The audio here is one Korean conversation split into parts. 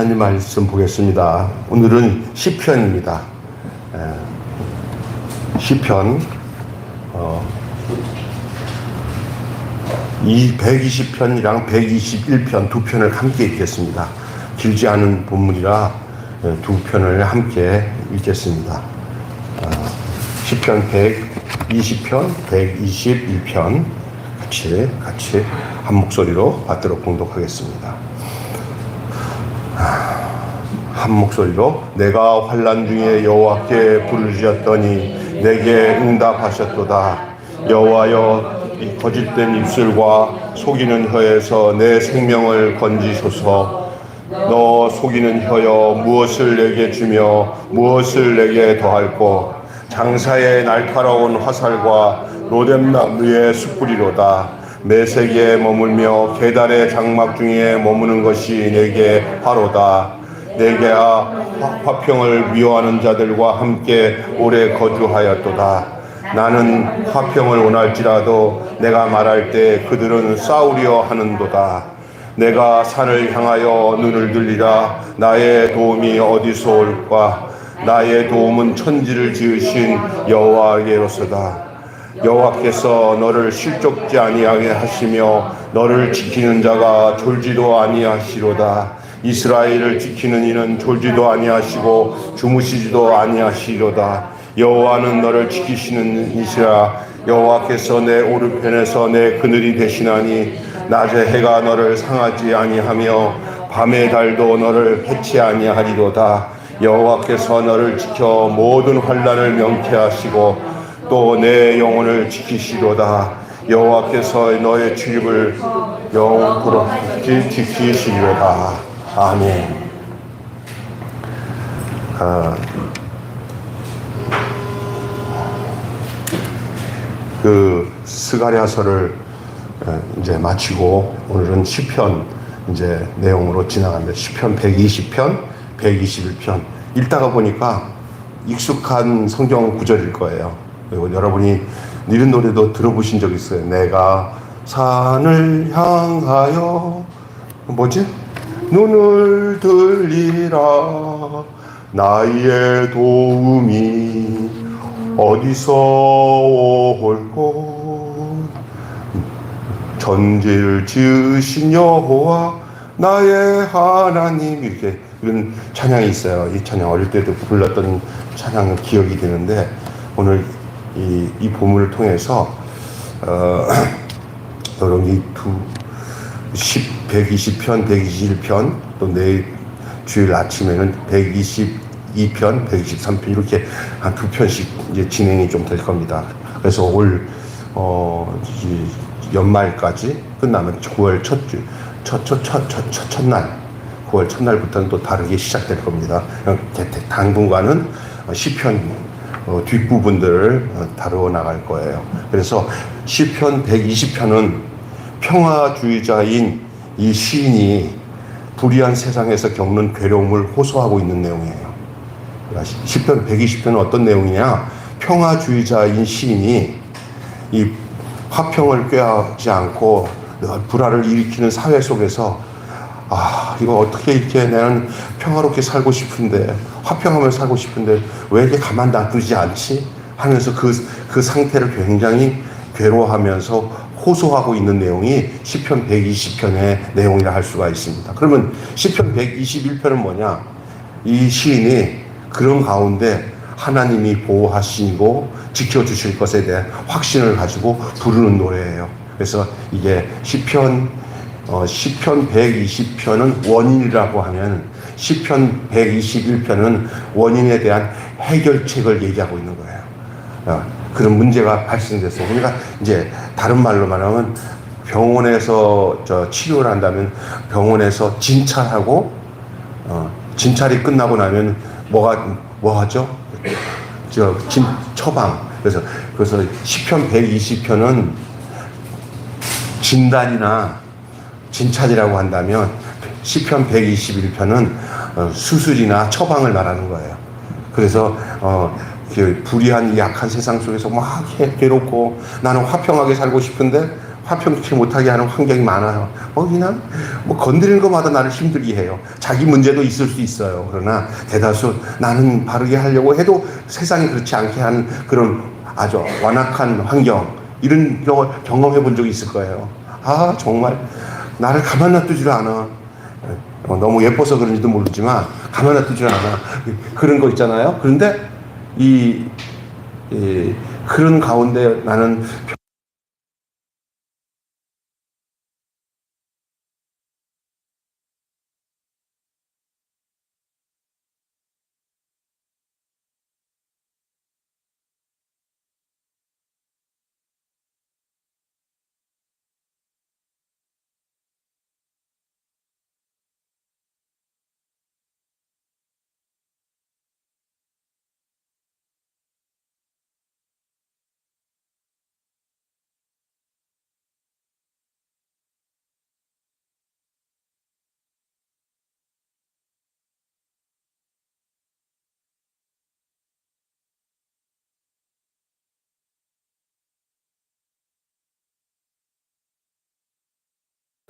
하나님 말씀 보겠습니다. 오늘은 시편입니다. 시편 120편이랑 121편 두 편을 함께 읽겠습니다. 길지 않은 본문이라 두 편을 함께 읽겠습니다. 시편 120편, 121편 같이 한 목소리로 받들어 공독하겠습니다. 한 목소리로 내가 환난 중에 여호와께 부르짖었더니 내게 응답하셨도다. 여호와여, 이 거짓된 입술과 속이는 혀에서 내 생명을 건지소서. 너 속이는 혀여, 무엇을 내게 주며 무엇을 내게 더할꼬. 장사의 날카로운 화살과 로뎀나무의 숯불이로다. 매색에 머물며 계달의 장막 중에 머무는 것이 내게 화로다. 내게 화평을 미워하는 자들과 함께 오래 거주하였도다. 나는 화평을 원할지라도 내가 말할 때 그들은 싸우려 하는도다. 내가 산을 향하여 눈을 들리라. 나의 도움이 어디서 올까? 나의 도움은 천지를 지으신 여호와께로서다. 여호와께서 너를 실족지 아니하게 하시며 너를 지키는 자가 졸지도 아니하시로다. 이스라엘을 지키는 이는 졸지도 아니하시고 주무시지도 아니하시로다. 여호와는 너를 지키시는 이시라. 여호와께서 내 오른편에서 내 그늘이 되시나니 낮에 해가 너를 상하지 아니하며 밤의 달도 너를 해치 아니하리로다. 여호와께서 너를 지켜 모든 환난을 명쾌하시고 또 내 영혼을 지키시로다. 여호와께서 너의 출입을 영원토록 지키시리로다. 아멘. 그 스가랴서를 이제 마치고 오늘은 시편 이제 내용으로 지나갑니다. 시편 120편, 121편 읽다가 보니까 익숙한 성경 구절일 거예요. 그리고 여러분이 이런 노래도 들어보신 적 있어요. 내가 산을 향하여 뭐지? 눈을 들리라. 나의 도움이 어디서 올꼬. 전지를 지으신 여호와 나의 하나님. 이렇게 이런 찬양이 있어요. 이 찬양 어릴 때도 불렀던 찬양 기억이 드는데 오늘 이 본문을 통해서 여러분이 120편, 121편 또 내일 주일 아침에는 122편, 123편 이렇게 한 두 편씩 이제 진행이 좀 될 겁니다. 그래서 올 연말까지 끝나면 9월 첫날 9월 첫날부터는 또 다르게 시작될 겁니다. 당분간은 시편 뒷부분들을 다루어 나갈 거예요. 그래서 시편 120편은 평화주의자인 이 시인이 불의한 세상에서 겪는 괴로움을 호소하고 있는 내용이에요. 시편 120편은 어떤 내용이냐? 평화주의자인 시인이 이 화평을 꾀하지 않고 불화를 일으키는 사회 속에서 이거 어떻게 이렇게 나는 평화롭게 살고 싶은데 화평하며 살고 싶은데 왜 이렇게 가만 놔두지 않지? 하면서 그 상태를 굉장히 괴로워하면서 호소하고 있는 내용이 시편 120편의 내용이라 할 수가 있습니다. 그러면 시편 121편은 뭐냐? 이 시인이 그런 가운데 하나님이 보호하시고 지켜주실 것에 대한 확신을 가지고 부르는 노래예요. 그래서 이게 시편 120편은 원인이라고 하면 시편 121편은 원인에 대한 해결책을 얘기하고 있는 거예요. 그런 문제가 발생됐어요. 그러니까 이제 다른 말로 말하면 병원에서 치료를 한다면 병원에서 진찰하고 진찰이 끝나고 나면 뭐 하죠? 처방. 그래서 시편 120편은 진단이나 진찰이라고 한다면 시편 121편은 수술이나 처방을 말하는 거예요. 그래서 불의한 약한 세상 속에서 막 괴롭고 나는 화평하게 살고 싶은데 화평케 못하게 하는 환경이 많아요. 그냥 뭐 건드리는 것마다 나를 힘들게 해요. 자기 문제도 있을 수 있어요. 그러나 대다수 나는 바르게 하려고 해도 세상이 그렇지 않게 하는 그런 아주 완악한 환경, 이런 경험해 본 적이 있을 거예요. 정말 나를 가만 놔두질 않아. 너무 예뻐서 그런지도 모르지만 가만 놔두질 않아. 그런 거 있잖아요. 그런데 그런 가운데 나는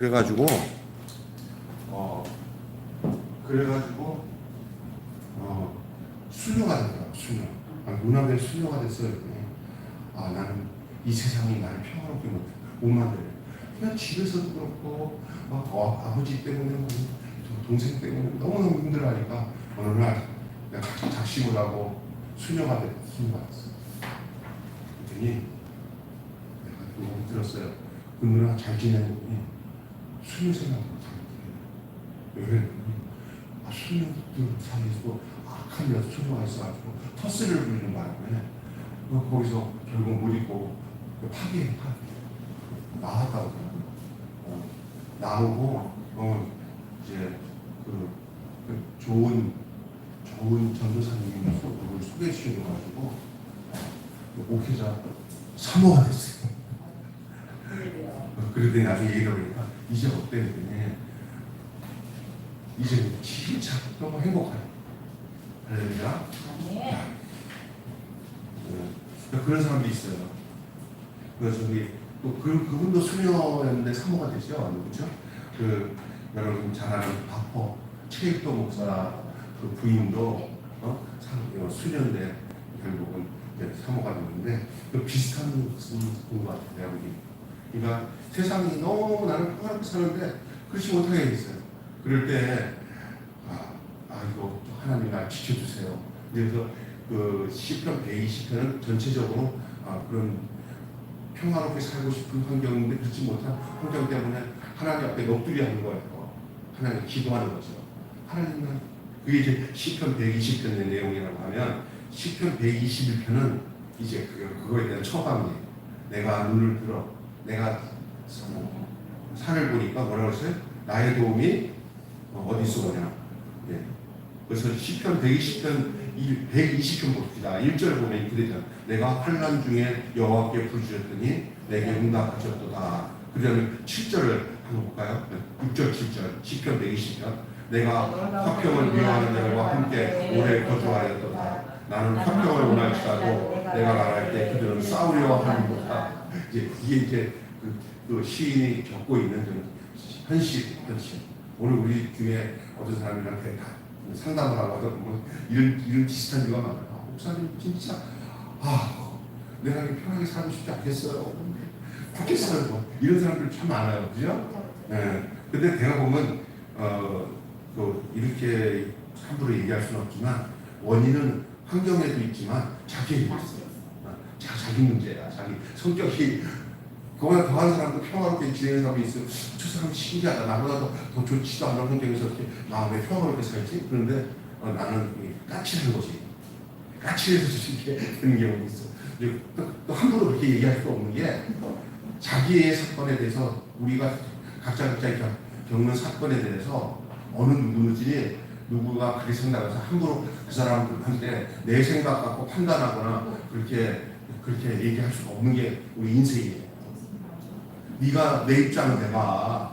그래가지고 어 그래가지고 수녀가 됐더라고. 수녀. 문화의 수녀가 됐어요. 나는 이 세상이 나를 평화롭게 못만들어. 그냥 집에서도 그렇고 아버지 때문에 동생 때문에 너무너무 힘들어하니까 어느 날 내가 작심을 하고 수녀가 됐어. 그랬더니 내가 너무 들었어요. 그 누나 잘 지내고 수녀 생각도 잘 왜? 수녀들 사이에서 악한 여수녀가 있어가지고 터스를 부리는 바람에 거기서 결국 못 잊고 파괴 나왔다고. 나오고 이제 그 좋은 전도사님이 그걸 소개해 주셔가지고 목회자 사모가 됐어요. 그러더니 나중에 얘기를 하니까 이제 어때? 그랬더니 이제 진짜 너무 행복해요. 할렐루야. 그런 사람도 있어요. 그래서 그분도 수녀였는데 사모가 되죠. 그렇죠? 여러분 잘 아는 바퍼 최익도 목사 그 부인도 수녀인데 결국은 사모가 됐는데 비슷한 것 같아요. 그러니까 세상이 너무 나를 평화롭게 사는데 그렇지 못하게 있어요. 그럴 때 이거 하나님 날 지켜주세요. 그래서 그 시편 120편은 전체적으로 그런 평화롭게 살고 싶은 환경인데 그렇지 못한 환경 때문에 하나님 앞에 넋두리 하는 거예요. 하나님 기도하는 거죠. 하나님은 그게 이제 시편 120편의 내용이라고 하면 시편 121편은 이제 그거에 대한 처방이에요. 내가 눈을 들어 내가 산을 보니까 뭐라고 했어요? 나의 도움이 어디서 오냐? 그래서 시편 120편 봅시다. 1절 보면 이렇게 되잖아. 내가 환난 중에 여호와께 부르짖었더니 내게 응답하셨도다. 그러면 7절을 한번 볼까요? 6절 7절 시편 120편 내가 화평을 미워하는 자들과 함께 오래 거주하였도다. 나는 화평을 원할지라도 내가 말할 때 그들은 싸우려 하는도다. 이게 그 시인이 겪고 있는 현실. 오늘 우리 교회 어떤 사람이랑 상담을 하고 이런 비슷한 이유가 많아요. 목사님 진짜 내가 편하게 살고 싶지 않겠어요. 좋겠어요. 이런 사람들 참 많아요. 그죠? 네. 근데 내가 보면 이렇게 함부로 얘기할 수는 없지만 원인은 환경에도 있지만 자기에게 있어요. 자기 문제야. 자기 성격이 그거보다 더한 사람도 평화롭게 지내는 사람이 있어요. 저 사람 신기하다. 나보다 더 좋지도 않은 환경에서 이렇게 마음에 평화롭게 살지. 그런데 나는 까칠한 거지. 까칠해서 이렇게 되는 경우가 있어. 또 함부로 그렇게 얘기할 수 없는 게 자기의 사건에 대해서 우리가 각자 겪는 사건에 대해서 어느 누구지 누구가 그렇게 생각해서 함부로 그 사람한테 내 생각 갖고 판단하거나 그렇게 얘기할 수가 없는 게 우리 인생이에요. 네가 내 입장을 내봐.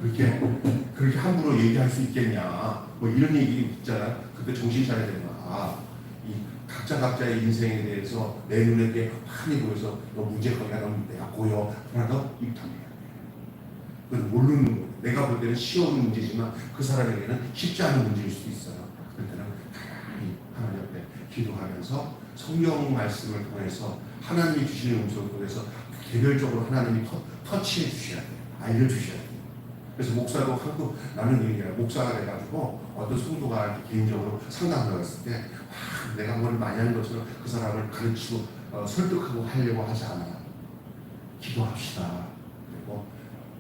그렇게 함부로 얘기할 수 있겠냐. 뭐 이런 얘기 있잖아요. 그때 정신 차려야 된다. 각자의 인생에 대해서 내 눈에 게 많이 보여서 너 문제거리가 너무 내가 보여. 그러나 너 입탐이야. 그건 모르는 거예요. 내가 볼 때는 쉬운 문제지만 그 사람에게는 쉽지 않은 문제일 수도 있어요. 그럴 때는 가만히 하나님 앞에 기도하면서 성경 말씀을 통해서 하나님이 주시는 음성을 통해서 개별적으로 하나님이 터치해 주셔야 돼요. 알려주셔야 돼요. 그래서 목사도 하고 나는 얘기야. 목사가 돼가지고 어떤 성도가 개인적으로 상담을 했을 때 내가 뭘 많이 하는 것처럼 그 사람을 가르치고 설득하고 하려고 하지 않아요. 기도합시다. 그리고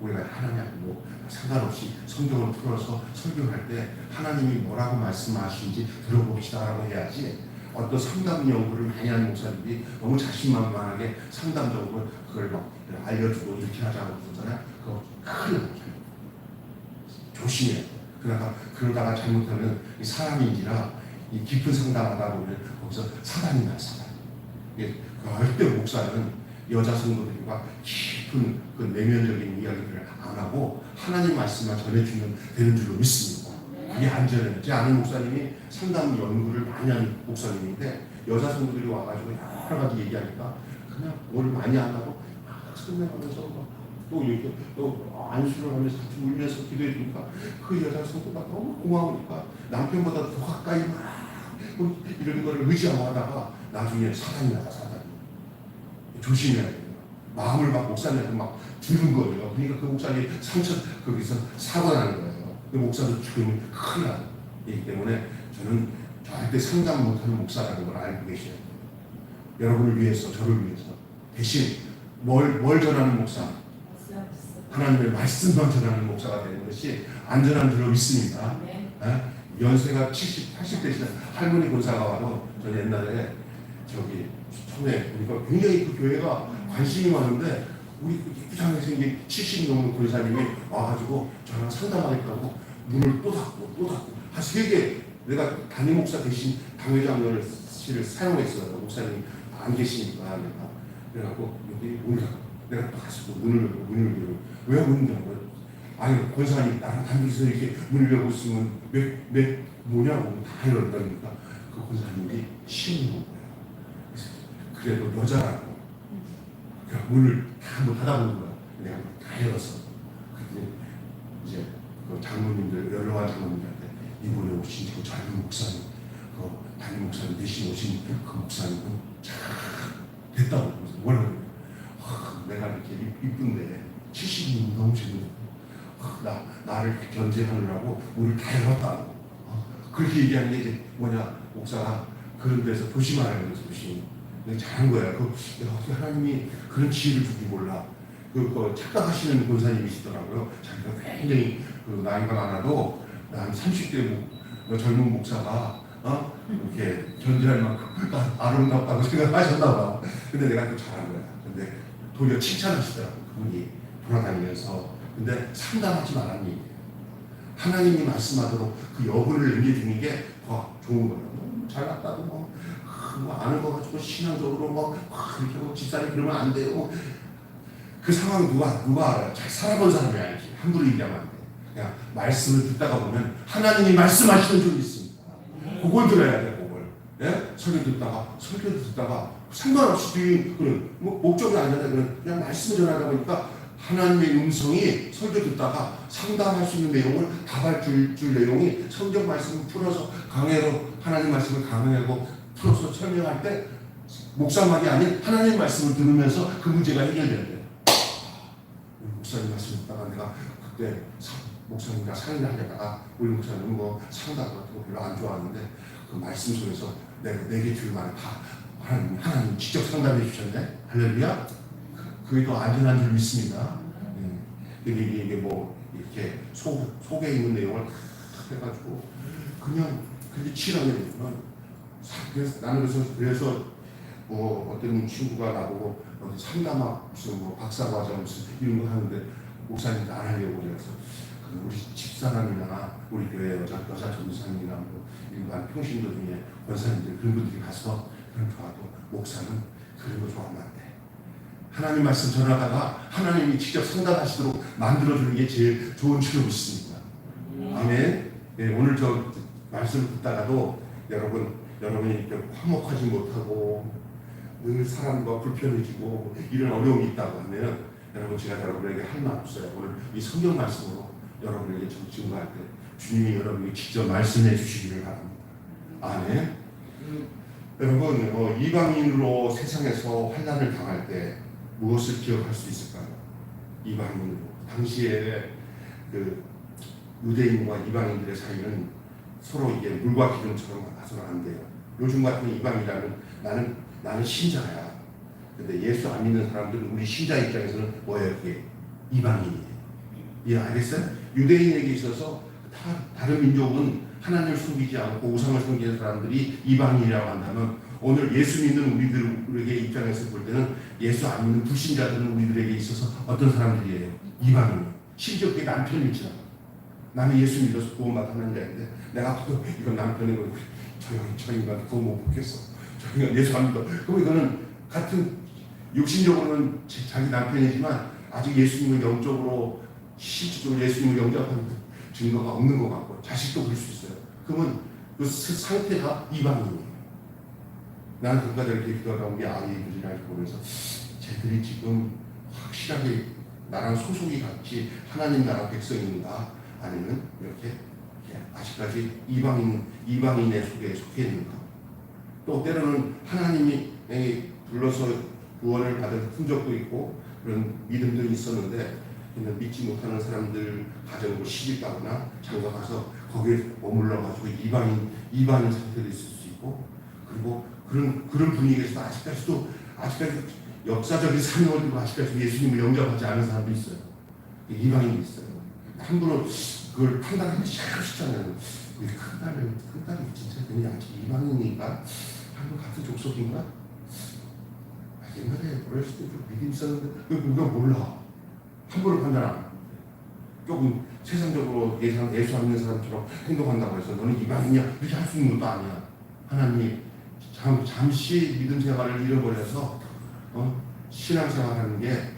우리가 하나님하고 상관없이 성경을 풀어서 설교할 때 하나님이 뭐라고 말씀하시는지 들어봅시다라고 해야지. 어떤 상담 연구를 많이 하는 목사님들이 너무 자신만만하게 상담적으로 그걸 막 알려주고 이렇게 하자고 그러잖아요. 그거 큰일 나요. 조심해야 돼요. 그러다가 잘못하면 사람인지라 이 깊은 상담하다 보면 거기서 사단이 나요. 사단. 절대 목사는 여자 성도들과 깊은 그 내면적인 이야기들을 안 하고 하나님 말씀만 전해주면 되는 줄로 믿습니다. 그게 안전해요. 제 아는 목사님이 상담 연구를 많이 하는 목사님인데 여자 성도들이 와가지고 여러 가지 얘기하니까 그냥 뭘 많이 한다고 막 설명하면서 또 이렇게 또 안수를 하면서 같이 울면서 기도해 주니까 그 여자 성도가 너무 고마우니까 남편보다 더 가까이 막 이런 거를 의지하고 하다가 나중에 사단이 나가. 사단이 조심해야 돼요. 마음을 막 목사님한테 막 주는 거예요. 그러니까 그 목사님이 상처 거기서 사고 나는 거예요. 그 목사도 죽으면 큰일 나요. 이기 때문에 저는 절대 상담 못하는 목사라는 걸 알고 계셔야 돼요. 여러분을 위해서, 저를 위해서 대신 뭘 전하는 목사? 하나님의 말씀만 전하는 목사가 되는 것이 안전한 줄로 믿습니다. 연세가 70, 80대시는 할머니 권사가 와도 저 옛날에 저기 처음에 보니까 굉장히 그 교회가 관심이 많은데 우리 이상하게 생긴 70 넘는 권사님이 와가지고 저랑 상담하겠다고 문을 또 닫고 한 3개 내가 담임 목사 대신 당회장실을 사용했어요. 목사님 안 계시니까 내가 그래갖고 여기 문을 내가 또 가서 문을 열고 왜 문을 열고 아니 권사님 나랑 단둘이서 이렇게 문을 열고 있으면 몇 뭐냐고 다 열었다니까 그 권사님이 쉬운 거예요. 그래도 여자라고 그러니까 문을 다 한번 닫아보는 거야. 내가 다 열었어. 근데 이제 그 장로님들 연로한 장로님들한테 이번에 오신 그 젊은 목사님 그 담임 목사님 대신 오신 그 목사님은 참 됐다고 뭐라고 내가 이렇게 이쁜데 70이 너무 재밌는 나를 견제하느라고 문을 다 열었다고 그렇게 얘기하는 게 이제 뭐냐 목사가 그런 데서 조심하라는 거죠. 조심. 잘한 거야. 어떻게 하나님이 그런 지혜를 줄지 몰라. 그 착각하시는 권사님이시더라고요. 자기가 굉장히 나이가 많아도 한 30대 젊은 목사가 이렇게 견제할 만큼 아름답다고 생각하셨나 봐. 근데 내가 또 잘한 거야. 근데 도리어 칭찬하시더라고. 그분이 돌아다니면서. 근데 상담하지 말라는 얘기예요. 하나님이 말씀하도록 그 여부를 남겨주는 게 더 좋은 거예요. 잘났다고 뭐 아는 거 가지고 신앙적으로 그렇게 하고 집사님 그러면 안 돼요. 그 상황 누가 알아요? 잘 살아본 사람이 알지. 함부로 얘기하면 안 돼. 그냥 말씀을 듣다가 보면 하나님이 말씀하시는 줄이 있습니다. 그걸 들어야 돼. 그걸. 예? 설교 듣다가 상관없이 그런 목적이 아니라 그냥 말씀을 전하다 보니까 하나님의 음성이 설교 듣다가 상담할 수 있는 내용을 답할 줄 내용이 성경 말씀을 풀어서 강해로 하나님 말씀을 강해하고 풀어서 설명할 때 목사말이 아닌 하나님 말씀을 들으면서 그 문제가 해결돼야 돼요. 목사님 말씀 듣다가 내가 그때 목사님과 상의를 하려다가 우리 목사님은 뭐 상담 같은 거 별로 안 좋아하는데 그 말씀 속에서 내게 줄 말을 다 하나님 직접 상담해 주셨네. 할렐루야. 그게 더 안전한 줄 믿습니다. 이게 뭐 이렇게 속에 있는 내용을 다 해가지고 그냥 그렇게 치라고 했지만 나는 그래서 뭐 어떤 친구가 나보고 상담학 무슨 뭐 박사과정 무슨 이런 거 하는데 목사님도 안 하려고 그래서 우리 집사람이나 우리 교회 여자 전도사님이나 뭐 일반 평신도 중에 권사님들 그런 분들이 가서 그런 좋아도 목사는 그런 거 좋아하면 안 돼. 하나님 말씀 전하다가 하나님이 직접 상담하시도록 만들어주는 게 제일 좋은 줄로 믿습니다. 아멘. 네, 오늘 저 말씀 듣다가도 여러분 여러분이 이렇게 화목하지 못하고 늘 사람과 불편해지고 이런 어려움이 있다고 하면 여러분 제가 여러분에게 할 말 없어요. 오늘 이 성경 말씀으로 여러분에게 증거할 때 주님이 여러분에게 직접 말씀해 주시기를 바랍니다. 아멘. 여러분 이방인으로 세상에서 환난을 당할 때 무엇을 기억할 수 있을까요? 이방인으로 당시에 그 유대인과 이방인들의 사이는 서로 이게 물과 기름처럼 가서는 안 돼요. 요즘 같은 이방인이라는 나는 신자야. 근데 예수 안 믿는 사람들은 우리 신자 입장에서는 뭐예요? 그게 이방인이에요. 예, 알겠어요? 유대인에게 있어서 다른 민족은 하나님을 숨기지 않고 우상을 섬기는 사람들이 이방인이라고 한다면 오늘 예수 믿는 우리들에게 입장에서 볼 때는 예수 안 믿는 불신자들은 우리들에게 있어서 어떤 사람들이에요? 이방인. 심지어 그게 남편이잖아. 나는 예수 믿어서 구원받는 자인데 내가 봐도 이건 남편이고 저 인간 그거 못 보겠어. 저 인간 예수 안 믿어. 그럼 이거는 같은 육신적으로는 자기 남편이지만 아직 예수님을 영적으로 실질적으로 예수님을 영접하는 증거가 없는 것 같고 자식도 그럴 수 있어요. 그러면 그 상태가 이방인이에요. 나는 그까지 이렇게 기도하다 우리 아이들이랑 보면서 쟤들이 지금 확실하게 나랑 소속이 같이 하나님 나라 백성인가 아니면 이렇게 아직까지 이방인의 속에 속해 있는가. 또 때로는 하나님이 불러서 구원을 받은 흔적도 있고 그런 믿음도 있었는데 믿지 못하는 사람들 가정으로 시집 가거나 장가 가서 거기에 머물러 가지고 이방인 상태로 있을 수 있고 그리고 그런 분위기에서 아직까지 역사적인 상황을 아직까지 예수님을 영접하지 않은 사람도 있어요. 이방인이 있어요. 함부로 그걸 판단하기 쉽잖아요. 우리 큰딸이 진짜 그냥 이방인인가? 한국 같은 족속인가? 옛날에 어렸을 때 좀 믿음 있었는데 그거 몰라. 함부로 판단 안 하는데 조금 세상적으로 예수 안 믿는 사람처럼 행동한다고 해서 너는 이방인이야 이렇게 할 수 있는 것도 아니야. 하나님이 잠시 믿음 생활을 잃어버려서 신앙생활하는 게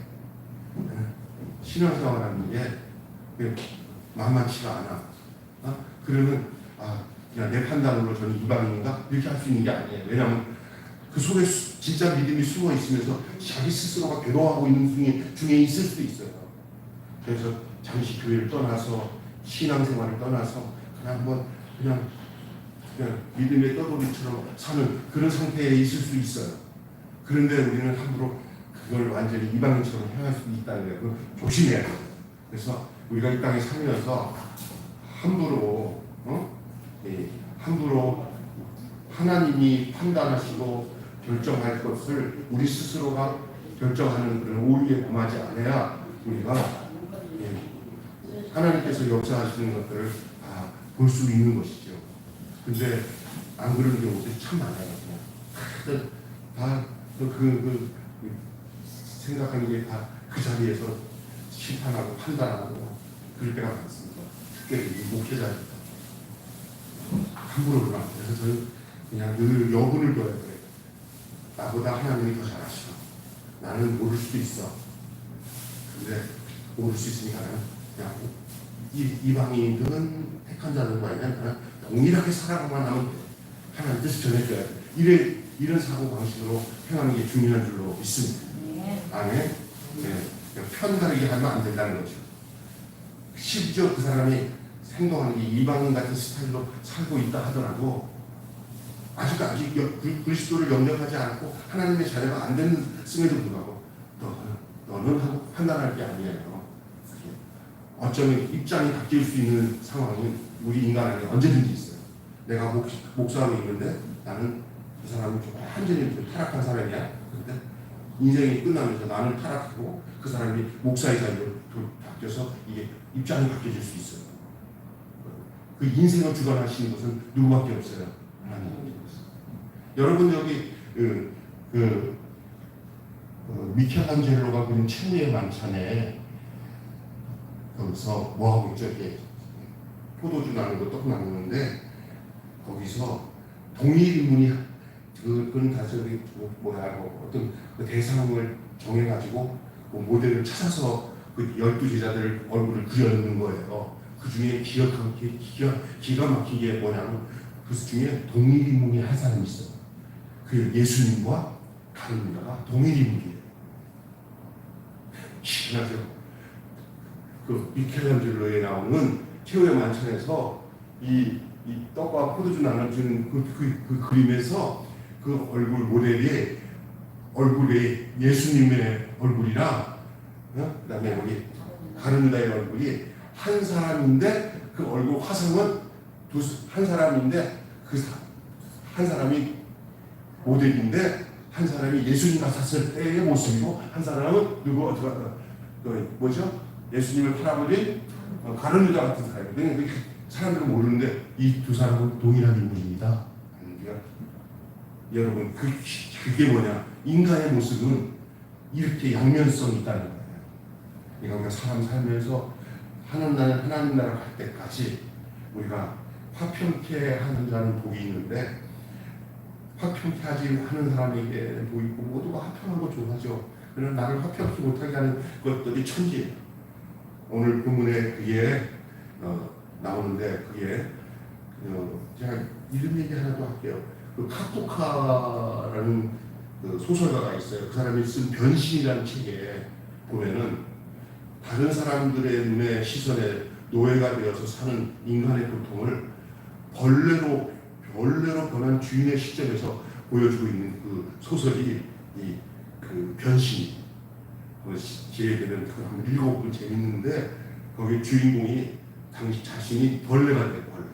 만만치가 않아. 그러면 그냥 내 판단으로 저는 이방인인가 이렇게 할 수 있는 게 아니에요. 왜냐하면 그 속에 진짜 믿음이 숨어 있으면서 자기 스스로가 괴로워하고 있는 중에 있을 수도 있어요. 그래서 잠시 교회를 떠나서 신앙생활을 떠나서 그냥 믿음의 떠돌이처럼 사는 그런 상태에 있을 수 있어요. 그런데 우리는 함부로 그걸 완전히 이방인처럼 행할 수 있다는 거예요. 조심해야 돼요. 그래서 우리가 이 땅에 살면서 함부로 하나님이 판단하시고 결정할 것을 우리 스스로가 결정하는 그런 오류에 범하지 않아야 우리가 하나님께서 역사하시는 것들을 볼 수 있는 것이죠. 근데 안 그러는 경우들이 참 많아요. 다 생각하는 게 다 그 자리에서 심판하고 판단하고 그럴 때가 많습니다. 특별히 목회자입니다. 함부로 그러면 안 돼요. 그래서 저는 그냥 늘 여분을 둬야 돼요. 나보다 하나님이 더 잘하시고 나는 모를 수도 있어. 근데 모를 수 있으니까 그냥 이방인들은 택한 자들과는 그냥 동일하게 살아가만 하면 돼. 하나님 뜻을 전해줘야 돼. 이런 사고 방식으로 행하는 게 중요한 줄로 믿습니다. 아멘. 네. 편가르게 하면 안 된다는 거죠. 심지어 그 사람이 행동하는 게 이방인 같은 스타일로 살고 있다 하더라도 아직 그리스도를 영접하지 않고 하나님의 자녀가 안 됐음에도 불구하고 너는 하고 판단할 게 아니에요. 어쩌면 입장이 바뀔 수 있는 상황이 우리 인간에게 언제든지 있어요. 내가 목사로 있는데 나는 그 사람은 좀 완전히 좀 타락한 사람이야. 그런데 인생이 끝나면서 나는 타락하고 그 사람이 목사의 자리로 바뀌어서 이게 입장이 바뀌어질 수 있어요. 그 인생을 주관하시는 것은 누구밖에 없어요. 하나님밖에 없어요. 여러분 여기 미켈란젤로가 그린 최후의 만찬에 거기서 뭐 하고 있죠? 이렇게 포도주 나누고 떡 나누는데 거기서 동일 인물이 그건 다 저기 어떤 그 대상을 정해가지고 그 모델을 찾아서 그 12제자들 얼굴을 그려놓는 거예요. 그 중에 기가 막힌 게 뭐냐면 그 중에 동일 인물이 한 사람이 있어요. 그 예수님과 다른 유다가 동일 인물이에요. 신기하죠? 그 미켈란젤로에 나오는 최후의 만찬에서 이 떡과 포도주 나눠주는 그 그림에서 그 얼굴 모델이 얼굴이 예수님의 얼굴이랑 그다음에 우리 다른 유다의 얼굴이 한 사람인데 그 얼굴 화상은 한 사람인데 그 한 사람이 모델인데 한 사람이 예수님 같았을 때의 모습이고 한 사람은 누구 뭐죠? 예수님을 팔아버린 가룟 유다 같은 사람이거든요. 사람들은 모르는데 이 두 사람은 동일한 인물입니다. 여러분 그게 뭐냐? 인간의 모습은 이렇게 양면성이 있다는 거예요. 그러니까 사람 살면서 하나님 나라 갈 때까지 우리가 화평케 하는 자는 복이 있는데 화평케 하지 하는 사람에게 복이 있고 모두가 화평한 거 좋아하죠. 그러나 나를 화평케 못하게 하는 것들이 천지예요. 오늘 본문에 그게 나오는데 그게 제가 이름 얘기 하나 더 할게요. 그 카프카라는 그 소설가가 있어요. 그 사람이 쓴 변신이라는 책에 보면은 다른 사람들의 눈에 시선에 노예가 되어서 사는 인간의 고통을 벌레로 변한 주인의 시점에서 보여주고 있는 그 소설이 그 변신. 기회 되면 그거 한번 읽어보면 재밌는데 거기 주인공이 당시 자신이 벌레가 돼요. 벌레.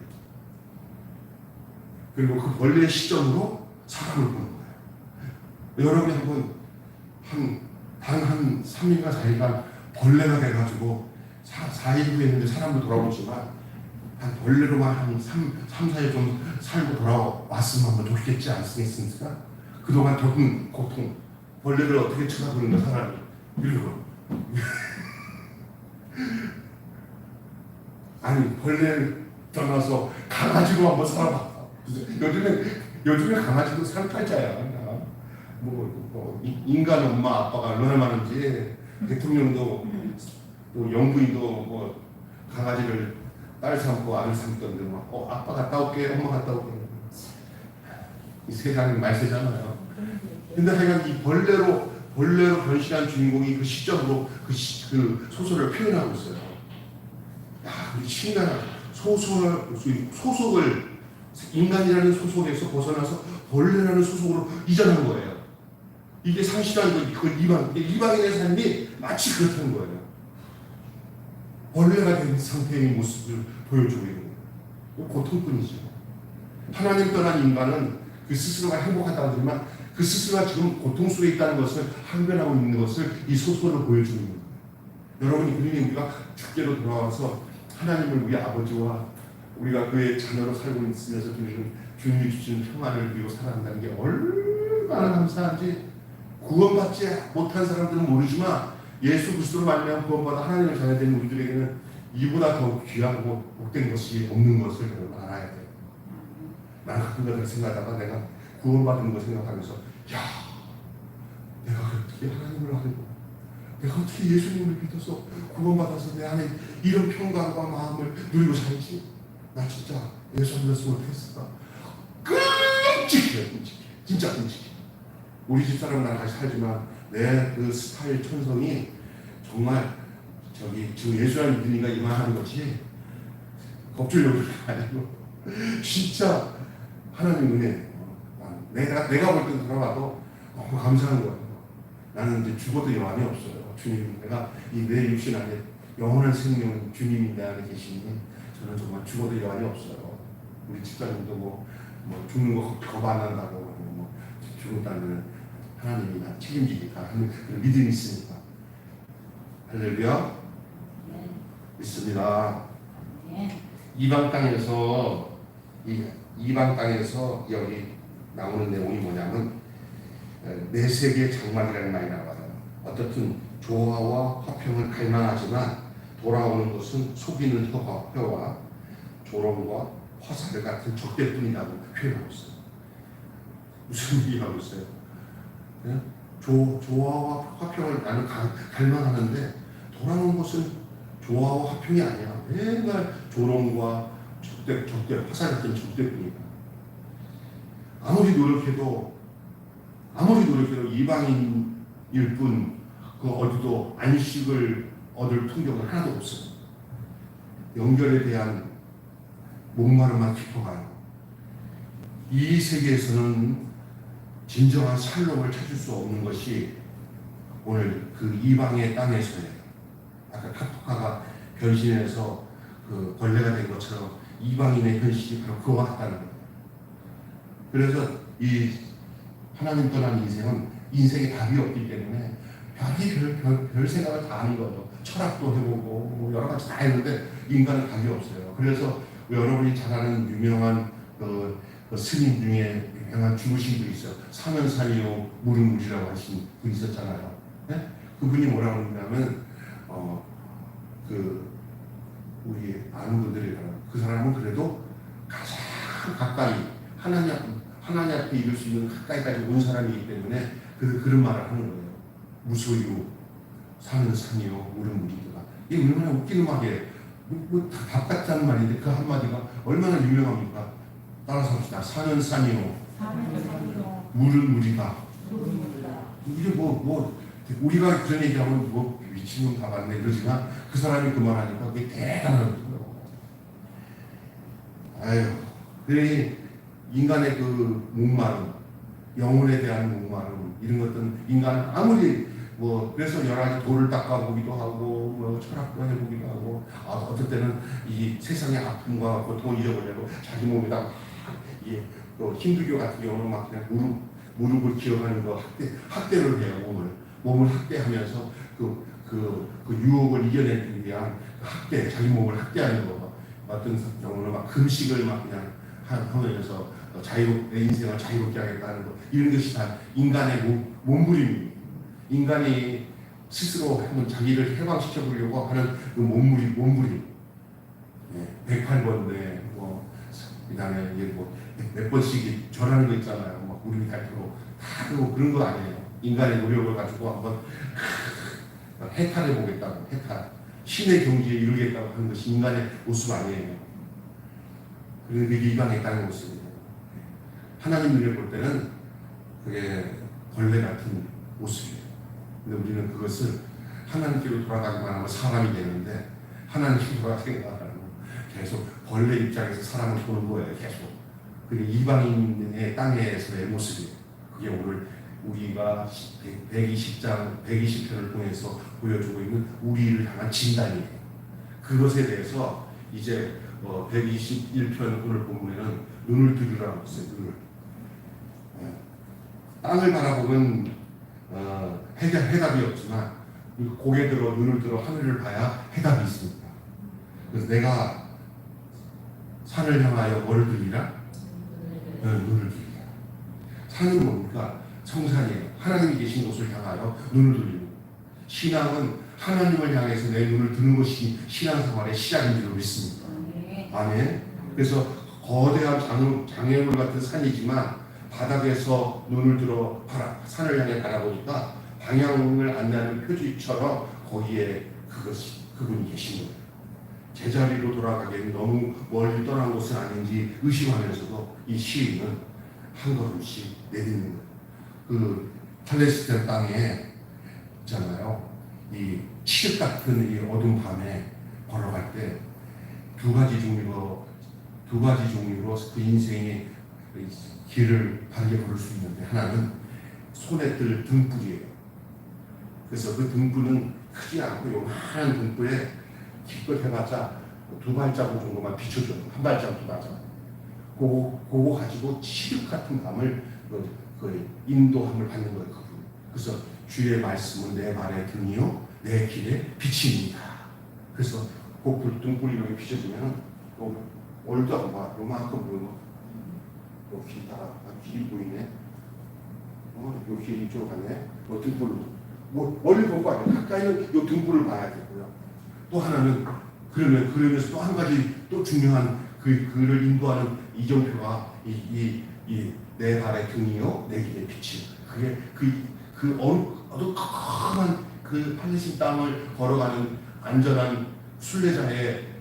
그리고 그 벌레의 시점으로 사람을 보는 거예요. 여러분이 한번 한 3일과 4일간 벌레가 돼가지고 4일 후에 있는데 사람도 돌아오지만 한 벌레로만 한 3, 4일 좀 살고 돌아왔으면 한번 좋겠지 않겠습니까? 그동안 겪은 고통, 벌레를 어떻게 쳐다보는가 사람이 이러고 아니 벌레를 떠나서 강아지로 한번 살아봤다. 요즘에 강아지도 살팔자야. 인간 엄마 아빠가 얼마나 많은지 대통령도 또 영부인도 뭐 강아지를 딸 삼고 아들 삼던데 아빠 갔다 올게 엄마 갔다 올게 이 세상이 말세잖아요. 근데 하여간 이 벌레로 변신한 주인공이 그 시점으로 그 소설을 표현하고 있어요. 야, 우리 신나는 소속을 인간이라는 소속에서 벗어나서 벌레라는 소속으로 이전한 거예요. 이게 상실한 거, 그걸 이방인의 삶이 마치 그렇다는 거예요. 벌레가 된 상태의 모습을 보여주고 있는 거예요. 고통뿐이죠. 하나님 떠난 인간은 그 스스로가 행복하다고 하지만 그 스스로가 지금 고통 속에 있다는 것을 항변하고 있는 것을 이 소설로 보여주는 거예요. 여러분이 그러니 우리가 주께로 돌아와서 하나님을 우리 아버지와 우리가 그의 자녀로 살고 있으면서 주님이 주시는 평안을 누리고 살아간다는 게 얼마나 감사한지 구원받지 못한 사람들은 모르지만 예수 그리스도로 말미암아 구원받아 하나님의 자녀된 우리들에게는 이보다 더 귀하고 복된 것이 없는 것을 여러분 알아야 돼요. 나는 가끔 그렇게 생각하다가 내가 구원받은 거 생각하면서 야, 내가 어떻게 하나님을 알고 내가 어떻게 예수님을 믿어서 구원받아서 내 안에 이런 평강과 마음을 누리고 살지? 나 진짜 예수 안 믿었으면 어떡했을까? 끔찍해. 진짜 끔찍해. 우리 집사람은 나랑 같이 살지만 내 그 스타일 천성이 정말 지금 예수를 믿으니까 이만한 거지 겁주려고 아니고 진짜 하나님 은혜. 내가 볼 때 돌아봐도 너무 감사한 거예요. 나는 이제 죽어도 여한이 없어요. 주님, 내가 이 내 육신 안에 영원한 생명은 주님이 내 안에 계시니 저는 정말 죽어도 여한이 없어요. 우리 집사님도 뭐 죽는 거 겁 안 난다고 뭐 죽었다면 하나님이 나 책임지니까 하는 그런 믿음이 있으니까. 할렐루야. 네. 믿습니다. 네. 이방 땅에서 여기 나오는 내용이 뭐냐면 내세계 장막이라는 말이 나와요. 어떻든 조화와 화평을 갈망하지만 돌아오는 것은 속이는 혀와 조롱과 화살 같은 적대뿐이라고 표현하고 있어요. 무슨 얘기하고 있어요? 네? 조화와 화평을 나는 갈망하는데 돌아오는 것은 조화와 화평이 아니야. 맨날 조롱과 적대 화살 같은 적대뿐이다. 아무리 노력해도 이방인일 뿐 그 어디도 안식을 얻을 통경은 하나도 없어요. 영결에 대한 목마름만 깊어가요. 이 세계에서는 진정한 샬롬을 찾을 수 없는 것이 오늘 그 이방의 땅에서예요. 아까 카토카가 변신해서 그 벌레가 된 것처럼 이방인의 현실이 바로 그와 같다는 거예요. 그래서 이 하나님 떠난 인생은 인생에 답이 없기 때문에 별 생각을 다 하는 거죠. 철학도 해보고 뭐 여러 가지 다 했는데 인간은 답이 없어요. 그래서 여러분이 잘 아는 유명한 그 스님 중에 유명한 죽으신 분 있어요. 산은 산이요 물은 물이라고 하신 분 있었잖아요. 네? 그분이 뭐라고 그러냐면 우리 아는 분들이 그 사람은 그래도 가장 가까이 하나님 앞에 이룰 수 있는 가까이까지 온 사람이기 때문에 그런 말을 하는 거예요. 무소유 산은 산이요 물은 물이다. 이게 얼마나 웃기는 말이에요. 답 같다는 말인데 그 한마디가 얼마나 유명합니까? 따라서 합시다. 산은 산이요 물은 물이다. 이게 우리가 그런 얘기하면 미친놈 다 봤네 그러지만 그 사람이 그 말하니까 그게 대단한 거예요. 아유, 그래 인간의 그 목마름, 영혼에 대한 목마름 이런 것들은 인간은 아무리 그래서 여러 가지 돌을 닦아보기도 하고 철학도 해보기도 하고 어떨 때는 이 세상의 아픔과 고통을 잊어보려고 자기 몸에다 또 힌두교 같은 경우는 막 그냥 무릎을 기어가는 거 학대를 해요. 몸을 학대하면서 그 유혹을 이겨내기 위한 학대, 자기 몸을 학대하는 거. 어떤 경우는 막 금식을 막 그냥 하면서 내 인생을 자유롭게 하겠다는 거. 이런 것이 다 인간의 몸부림입니다. 인간이 스스로 한번 자기를 해방시켜 보려고 하는 그 몸부림. 108번에 그다음에 몇 번씩 절하는 거 있잖아요. 막 무릎이 닳도록 다 그런 거 아니에요. 인간의 노력을 가지고 한번 해탈해 보겠다고 신의 경지에 이르겠다고 하는 것이 인간의 모습 아니에요. 그게 이방의 땅의 모습이에요. 하나님 눈에 볼 때는 그게 벌레 같은 모습이에요. 근데 우리는 그것을 하나님께로 돌아가기만 하면 사람이 되는데 하나님께로 돌아가기만 하면 계속 벌레 입장에서 사람을 보는 거예요. 계속. 그게 이방인의 땅에서의 모습이에요. 그게 오늘 우리가 120편을 통해서 보여주고 있는 우리를 향한 진단이에요. 그것에 대해서 이제 121편 오늘 본문에는 눈을 들으라고 했어요. 땅을 바라보면 해답이 없지만 고개 들어 눈을 들어 하늘을 봐야 해답이 있습니다. 그래서 내가 산을 향하여 뭐를 들리라? 눈을 들리라. 산은 뭡니까? 성산이에요. 하나님이 계신 곳을 향하여 눈을 들리고, 신앙은 하나님을 향해서 내 눈을 드는 것이 신앙생활의 시작인 줄 믿습니다. 아멘. 그래서 거대한 장애물 같은 산이지만 바닥에서 눈을 들어 산을 향해 바라보니까 방향을 안내하는 표지처럼 거기에 그분이 계신 거예요. 제자리로 돌아가기에는 너무 멀리 떠난 곳은 아닌지 의심하면서도 이 시인은 한 걸음씩 내딛는 거예요. 그 팔레스타인 땅에 있잖아요. 이 칠흑 같은 이 어두운 밤에 걸어갈 때 두 가지 종류로 그 인생의 길을 바르게 걸을 수 있는데, 하나는 손에 들 등불이에요. 그래서 그 등불은 크지 않고 요만한 등불에 기껏 해봤자 두 발자국 정도만 비춰줘요. 한 발자국 두 발자국. 그거 가지고 칠흑 같은 밤을 그 인도함을 받는 거예요. 그분. 그래서 주의 말씀은 내 발의 등이요 내 길의 빛입니다. 그래서 그 불등불이 이렇게 비춰지면 올드하고 막 요만큼 보이고 길 따라 길이 보이네. 요 길이 이쪽으로 가네. 등불로 멀리 본 거 아니에요. 가까이는 요 등불을 봐야 되고요. 또 하나는 그러면서 또 한 가지 또 중요한 그를 인도하는 이정표가 내 발의 등이요 내 길의 빛이. 그게 어두컴컴한 그 팔레스타인 땅을 걸어가는 안전한 순례자의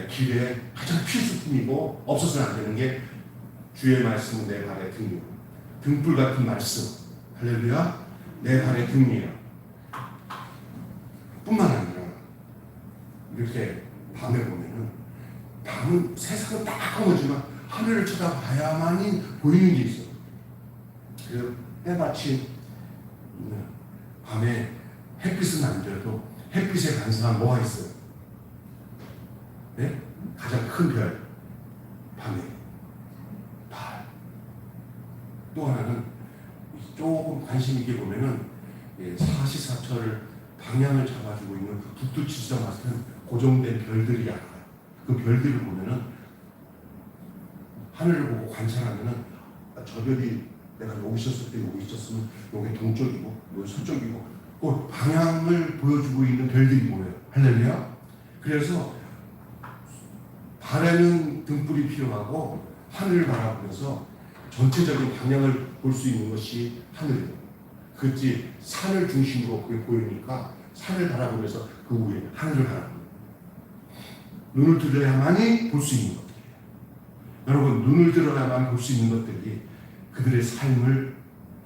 길에 가장 필수품이고 없어서는 안 되는 게 주의 말씀은 내 발의 등이요 등불 같은 말씀, 할렐루야, 내 발의 등이에요. 뿐만 아니라 이렇게 밤에 보면은, 밤은 세상은 따끔하지만 하늘을 쳐다봐야만이 보이는 게 있어요. 그래서 해밭이 밤에 햇빛은 안 들어도 햇빛에 간사한 뭐가 있어요? 네? 가장 큰 별, 밤에 달. 또 하나는 조금 관심 있게 보면은 사시사철을 방향을 잡아주고 있는 북두칠성 같은 고정된 별들이 알아요. 그 별들을 보면은 하늘을 보고 관찰하면은 저 별이 내가 여기 있었을 때 여기 있었으면 여기 동쪽이고 여기 서쪽이고 그 방향을 보여주고 있는 별들이 보여요. 할렐루야. 그래서 달에는 등불이 필요하고 하늘을 바라보면서 전체적인 방향을 볼 수 있는 것이 하늘이에요. 그렇지 산을 중심으로 그게 보이니까 산을 바라보면서 그 위에 하늘을 바라봅니다. 눈을 들어야만이 볼 수 있는 것들이에요. 여러분, 눈을 들어야만 볼 수 있는 것들이 그들의 삶을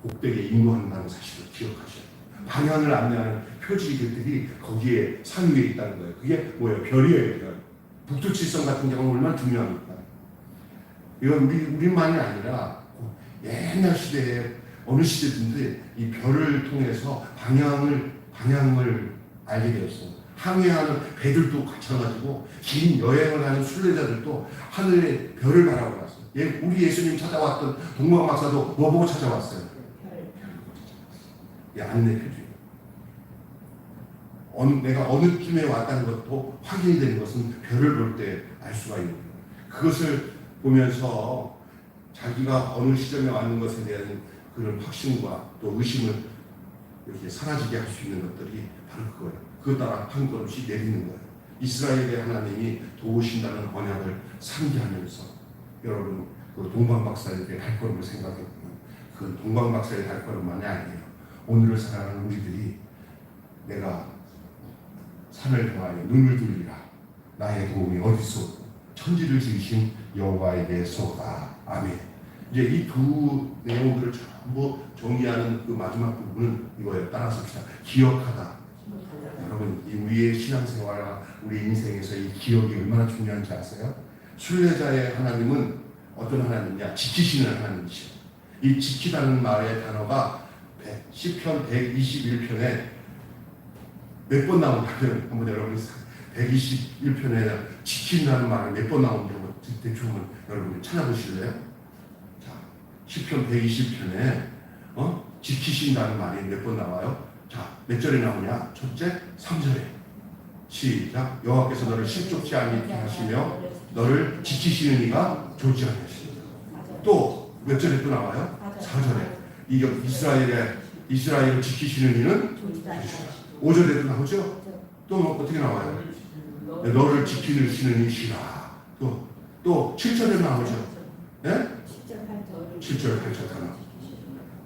복되게 인도한다는 사실을 기억하셔야 돼요. 방향을 안내하는 표지들이 거기에 산 위에 있다는 거예요. 그게 뭐예요? 별이에요. 별. 북두칠성 같은 경우는 얼마나 중요합니까? 이건 우리만이 아니라 옛날 시대에 어느 시대든지 이 별을 통해서 방향을 알게 되었어요. 항해하는 배들도 갇혀가지고 긴 여행을 하는 순례자들도 하늘의 별을 바라보고 왔어요. 우리 예수님 찾아왔던 동방박사도 뭐 보고 찾아왔어요? 안내 표지. 내가 어느 쯤에 왔다는 것도 확인이 되는 것은 별을 볼 때 알 수가 있는 거예요. 그것을 보면서 자기가 어느 시점에 왔는 것에 대한 그런 확신과 또 의심을 이렇게 사라지게 할 수 있는 것들이 바로 그거예요. 그것 따라 한 걸음씩 내리는 거예요. 이스라엘의 하나님이 도우신다는 언약을 상기하면서 여러분 그 동방박사의 발걸음을 생각해보면 그 동방박사의 발걸음만이 아니에요. 오늘을 살아가는 우리들이 내가 산을 향하여 눈을 들리라. 나의 도움이 어디서 천지를 지으신 여호와에게서다. 아멘. 이제 이 두 내용들을 전부 정리하는 그 마지막 부분은 이거예요. 따라서 기억하다. 여러분, 이 우리의 신앙생활과 우리 인생에서 이 기억이 얼마나 중요한지 아세요? 순례자의 하나님은 어떤 하나님이냐? 지키시는 하나님이시죠. 이 지키다는 말의 단어가 시편 121편에 몇 번 나온다면 한번 여러분이 121편에 지킨다는 말이 몇 번 나오는지 대충 여러분이 찾아보실래요? 자, 시편 120편에 지키신다는 말이 몇 번 나와요? 자, 몇 절에 나오냐? 첫째, 3절에 시작. 여호와께서 너를 실족지 않게 하시며 너를 지키시는 이가 졸지 않으시니라. 또 몇 절에 또 나와요? 4절에 이스라엘을 지키시는 이는 5절에도 나오죠? 또 어떻게 나와요? 너를 지키시는 이시라. 또 7절에 나오죠? 네? 7절, 8절 다 나오죠.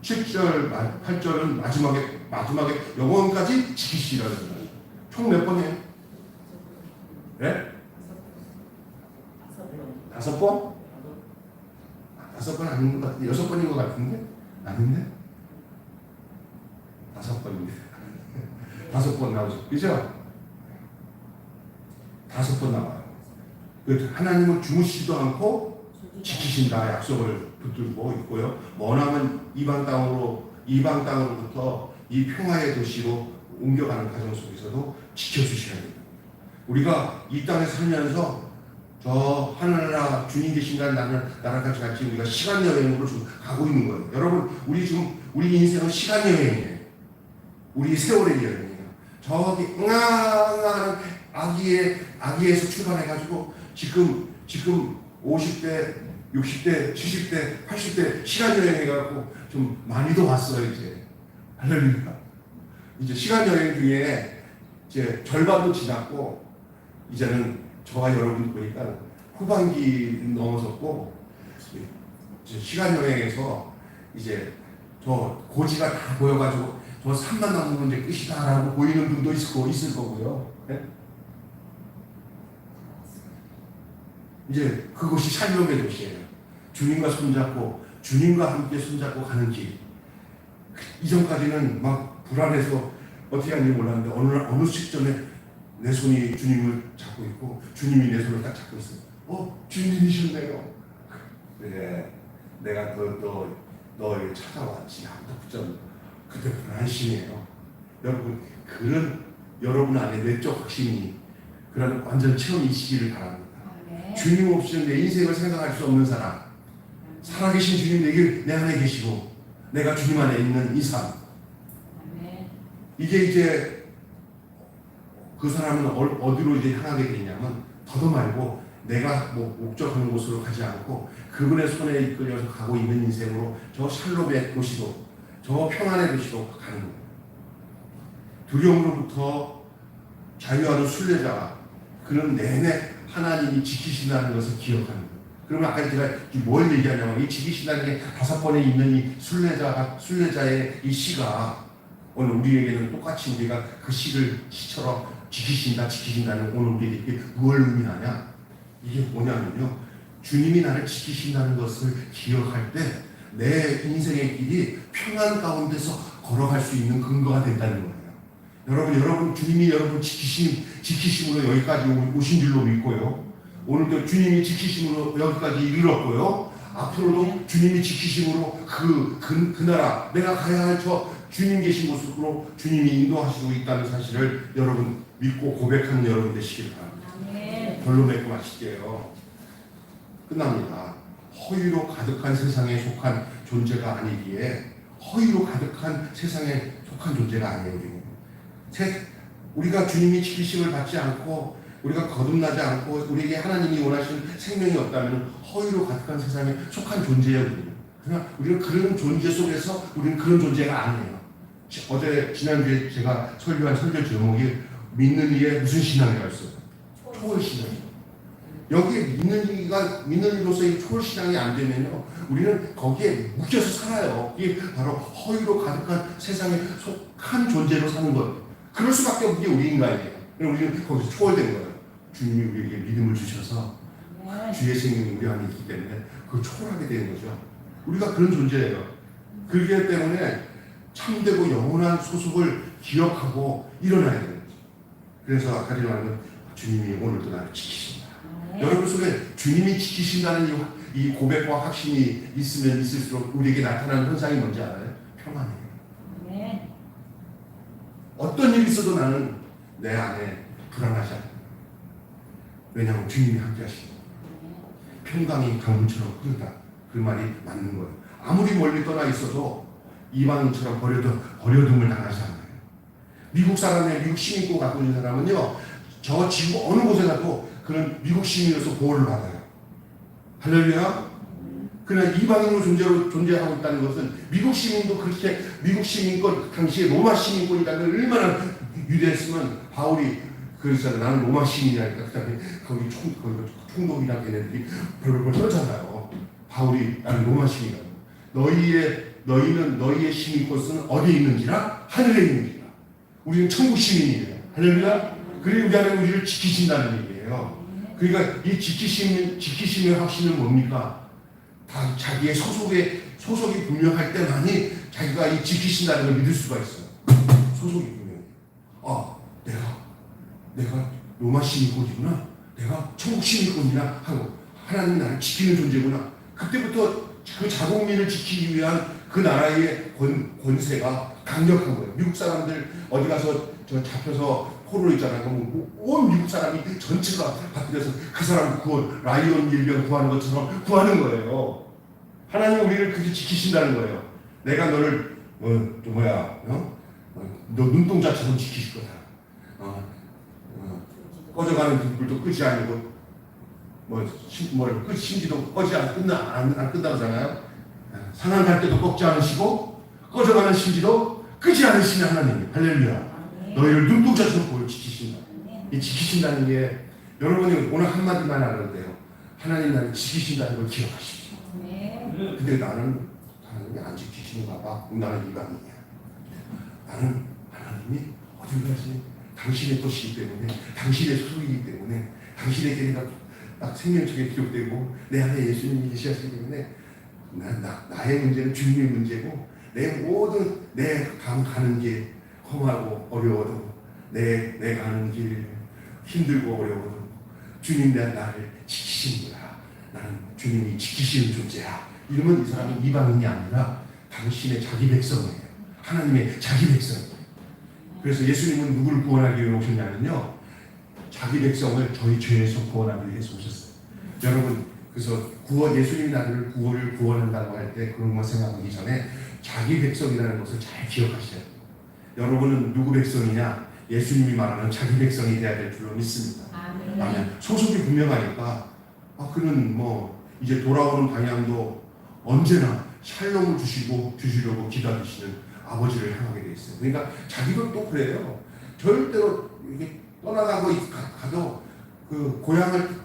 7절, 8절은 마지막에 영원까지 지키시라는 거예요. 총 몇 번이에요? 네? 5번? 5번 아닌 것 같은데 6번인 것 같은데? 아닌데? 5번입니다. 5번 나오죠. 그죠? 5번 나와요. 하나님은 주무시지도 않고 지키신다 약속을 붙들고 있고요. 머나먼 이방 땅으로부터 이 평화의 도시로 옮겨가는 과정 속에서도 지켜주셔야 됩니다. 우리가 이 땅에 살면서 저 하늘나라 주님 계신다는 나라까지 같이 우리가 시간 여행으로 지금 가고 있는 거예요. 여러분, 우리 인생은 시간 여행이에요. 우리 세월의 여행이에요. 저기 응아응아하는 아기에서 출발해가지고 지금 50대, 60대, 70대, 80대 시간 여행해갖고 좀 많이도 왔어요 이제. 할렐루야. 이제 시간 여행 중에 이제 절반도 지났고 이제는 저와 여러분 보니까 후반기 넘어섰고 이제 시간 여행에서 이제 저 고지가 다 보여가지고 저 산만 넘으면 이제 끝이다라고 보이는 분도 있을 거고요. 네? 이제 그것이 삶의 도시예요. 주님과 손잡고 주님과 함께 손잡고 가는 길. 이전까지는 막 불안해서 어떻게 하는지 몰랐는데 어느 시점에 내 손이 주님을 잡고 있고 주님이 내 손을 딱 잡고 있어요. 주님이셨네요. 그래, 내가 너를 찾아왔지. 아무도 붙잡는 그때부터는 안심이에요. 여러분, 그런 여러분 안에 내적 확신이 그런 완전 체험이 있기를 바랍니다. 주님 없이는 내 인생을 생각할 수 없는 사람, 살아계신 주님 내 안에 계시고 내가 주님 안에 있는 이 삶, 이게 이제 그 사람은 어디로 이제 향하게 되냐면 더도 말고 내가 목적하는 곳으로 가지 않고 그분의 손에 이끌려서 가고 있는 인생으로 저 샬롬의 도시로, 저 평안의 도시로 가는 거예요. 두려움으로부터 자유하는 순례자가 그런 내내 하나님이 지키신다는 것을 기억하는 거예요. 그러면 아까 제가 뭘 얘기하냐면 이 지키신다는 게 5번에 있는 이 순례자의 이 시가 오늘 우리에게는 똑같이 우리가 그 시처럼 지키신다는 오늘 우리에게 무엇을 의미하냐? 이게 뭐냐면요, 주님이 나를 지키신다는 것을 기억할 때 내 인생의 길이 평안 가운데서 걸어갈 수 있는 근거가 된다는 거예요. 여러분 주님이 여러분 지키심으로 여기까지 오신 줄로 믿고요. 오늘도 주님이 지키심으로 여기까지 이르렀고요. 앞으로도 주님이 지키심으로 그 나라, 내가 가야 할 저 주님 계신 곳으로 주님이 인도하시고 있다는 사실을 여러분 믿고 고백하는 여러분 되시길 바랍니다. 별로 맺고 마실게요. 끝납니다. 허위로 가득한 세상에 속한 존재가 아니기에, 허위로 가득한 세상에 속한 존재가 아니에요. 우리가 주님이 지키심을 받지 않고 우리가 거듭나지 않고 우리에게 하나님이 원하시는 생명이 없다면 허위로 가득한 세상에 속한 존재예요. 그러나 우리는 그런 존재 속에서 우리는 그런 존재가 아니에요. 지난주에 제가 설교한 설교 제목이 믿는 이의 무슨 신앙이었어요? 초월 신앙이에요. 여기에 믿는 이로서의 초월 신앙이 안 되면요, 우리는 거기에 묶여서 살아요. 이게 바로 허위로 가득한 세상에 속한 존재로 사는 거예요. 그럴 수밖에 없는 게 우리 인간이에요. 우리는 거기서 초월된 거예요. 주님이 우리에게 믿음을 주셔서 주의 생명이 우리 안에 있기 때문에 그걸 초월하게 되는 거죠. 우리가 그런 존재예요. 그렇기 때문에 참되고 영원한 소속을 기억하고 일어나야 되는 거죠. 그래서 아까 말한 주님이 오늘도 나를 지키신다. 여러분 속에 주님이 지키신다는 이 고백과 확신이 있으면 있을수록 우리에게 나타나는 현상이 뭔지 알아요? 평안이에요. 어떤 일이 있어도 나는 내 안에 불안하지 않아요. 왜냐하면 주님이 함께 하시고 평강이 강물처럼 흐른다. 그 말이 맞는 거예요. 아무리 멀리 떠나 있어도 이방인처럼 버려둠을 당하지 않아요. 미국 시민권 갖고 있는 사람은요, 저 지구 어느 곳에 가도 그런 미국 시민으로서 보호를 받아요. 할렐루야. 그러나 이방인으로 존재하고 있다는 것은 미국 시민도 그렇게 미국 시민권, 당시에 로마 시민권이라는 걸 얼마나 유대했으면 바울이 그러잖아요. 나는 로마 시민이라니까. 그 다음에 거기 총독이랑 걔네들이 별걸 떨잖아요. 바울이 나는 로마 시민이라고. 너희는 너희의 시민권은 어디에 있는지라? 하늘에 있는지라. 우리는 천국 시민이에요. 할렐루야. 그리고 우리 안에 우리를 지키신다는 얘기예요. 그러니까 이 지키심의 확신은 뭡니까? 다 자기의 소속이 분명할 때만이 자기가 이 지키신다는 걸 믿을 수가 있어요. 소속이 분명해. 내가 로마 시민권이구나. 내가 천국 시민권이나 하고 하나님이 나를 지키는 존재구나. 그때부터 그 자국민을 지키기 위한 그 나라의 권세가 강력한 거예요. 미국 사람들 어디 가서 잡혀서 포로로 있잖아요. 그럼 온 미국 사람이 전체가 받들여서 그 사람 라이온 일병 구하는 것처럼 구하는 거예요. 하나님 우리를 그렇게 지키신다는 거예요. 내가 너를 너 눈동자처럼 지키실 거다. 꺼져가는 불도 끄지 아니고 신지도 안 끝나잖아요. 상한 갈 때도 꺾지 않으시고 꺼져가는 신지도 끄지 않으시는 하나님. 할렐루야. 너희를 눈동자처럼 보여 지키신다. 이 지키신다는 게 여러분이 오늘 한마디만 알아도 돼요. 하나님 나를 지키신다는 걸 기억하십시오. 근데 나는 하나님이 안 지키시는가 봐. 나는 이방인이야. 나는 하나님이 어딜 가지? 당신의 것이기 때문에, 당신의 소속이기 때문에, 당신에게 딱 생명책에 기록되고 내 안에 예수님이 계시기 때문에 나의 문제는 주님의 문제고, 내 모든 내 가는 길 험하고 어려워도, 내 가는 길 힘들고 어려워도 주님 나를 지키시는구나. 나는 주님이 지키시는 존재야. 이러면 이 사람은 이방인이 아니라 당신의 자기 백성이에요. 하나님의 자기 백성이에요. 그래서 예수님은 누구를 구원하기 위해 오셨냐면요, 자기 백성을 저희 죄에서 구원하기 위해서 오셨어요. 여러분, 그래서 예수님이 나를 구원한다고 할 때 그런 거 생각하기 전에 자기 백성이라는 것을 잘 기억하셔야 돼요. 여러분은 누구 백성이냐? 예수님이 말하는 자기 백성이 되어야 될 줄로 믿습니다. 아멘. 소속이 분명하니까 그는 이제 돌아오는 방향도 언제나 샬롬을 주시려고 기다리시는 아버지를 향하게 돼 있어요. 그러니까 자기도 또 그래요. 절대로 이게 떠나가고 가도 그 고향을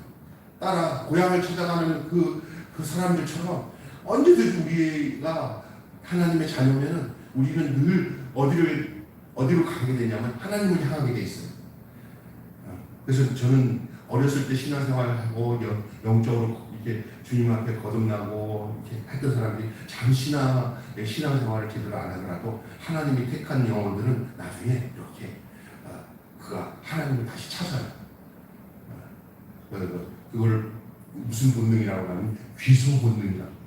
찾아가는 그 사람들처럼 언제든지 우리가 하나님의 자녀면은 우리는 늘 어디로 가게 되냐면 하나님을 향하게 돼 있어요. 그래서 저는 어렸을 때 신앙생활을 하고 영적으로 이렇게 주님 앞에 거듭나고 이렇게 했던 사람들이 잠시나 신앙생활을 제대로 안 하더라도 하나님이 택한 영혼들은 나중에 이렇게 그가 하나님을 다시 찾아요. 그걸 무슨 본능이라고 하면 귀소 본능이라고 해요.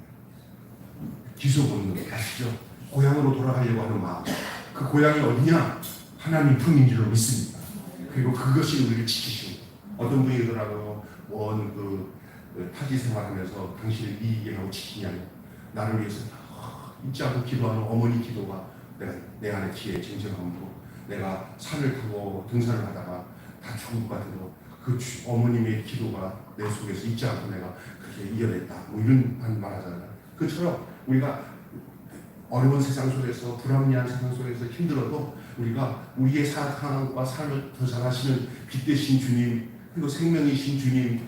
귀소 본능 아시죠? 고향으로 돌아가려고 하는 마음. 그 고향이 어디냐? 하나님 품인 줄로 믿습니다. 그리고 그것이 우리를 지키시고, 어떤 분이 그러더라고요. 타지 생활하면서 당신을 이 얘기하고 지키냐고. 나를 위해서 잊지 않고 기도하는 어머니 기도가 내 안에 기에 쟁쟁함으로, 내가 산을 타고 등산을 하다가 다 죽을 것 같아도 그 어머님의 기도가 내 속에서 잊지 않고 내가 그렇게 이겨냈다. 이런 말 하잖아요. 그처럼 우리가 어려운 세상 속에서, 불합리한 세상 속에서 힘들어도 우리가 우리의 상황과 삶을 더 잘하시는 빛 되신 주님, 그리고 생명이신 주님,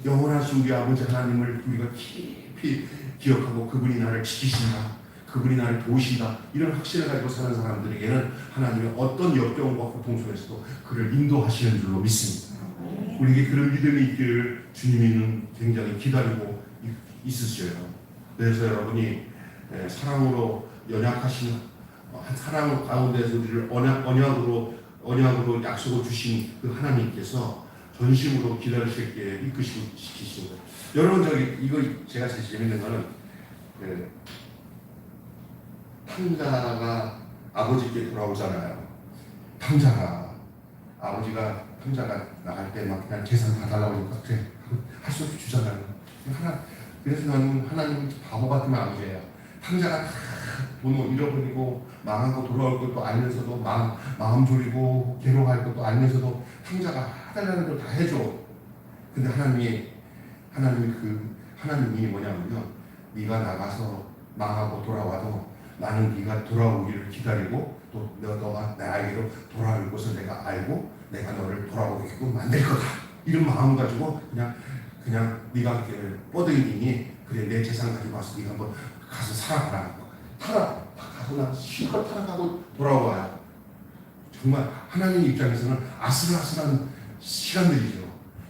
영원하신 우리 아버지 하나님을 우리가 깊이 기억하고 그분이 나를 지키신다, 그분이 나를 도우신다, 이런 확신을 가지고 사는 사람들에게는 하나님의 어떤 역경과 고통 속에서도 그를 인도하시는 줄로 믿습니다. 우리에게 그런 믿음이 있기를 주님은 굉장히 기다리고 있으셔요. 그래서 여러분이 사랑으로 연약하신 사랑 가운데서 우리를 언약으로 약속을 주신 그 하나님께서 전심으로 기다리실 때 이끄시고 지키시는 거예요. 여러분, 이거 제가 제일 재밌는 거는 탕자가 아버지께 돌아오잖아요. 아버지가 나갈 때 막 그냥 재산 다 달라고 하니까 그래 할 수 없이 주잖아요. 그래서 나는 하나님은 바보 같은 아버지예요. 탕자가 돈 잃어버리고 망하고 돌아올 것도 알면서도 마음 졸이고 괴로워할 것도 알면서도 탕자가 해달라는 걸 다 해줘. 근데 하나님이 뭐냐면요, 네가 나가서 망하고 돌아와도 나는 네가 돌아오기를 기다리고 또 너가 나에게로 돌아올 것을 내가 알고 내가 너를 돌아오게끔 만들 거다. 이런 마음 가지고 그냥 네가 뻗어있니? 그래, 내 재산 가지고 와서 네가 한번 가서 살아봐라. 가서 나 실컷 타락하고 돌아와요. 정말 하나님 입장에서는 아슬아슬한 시간들이죠.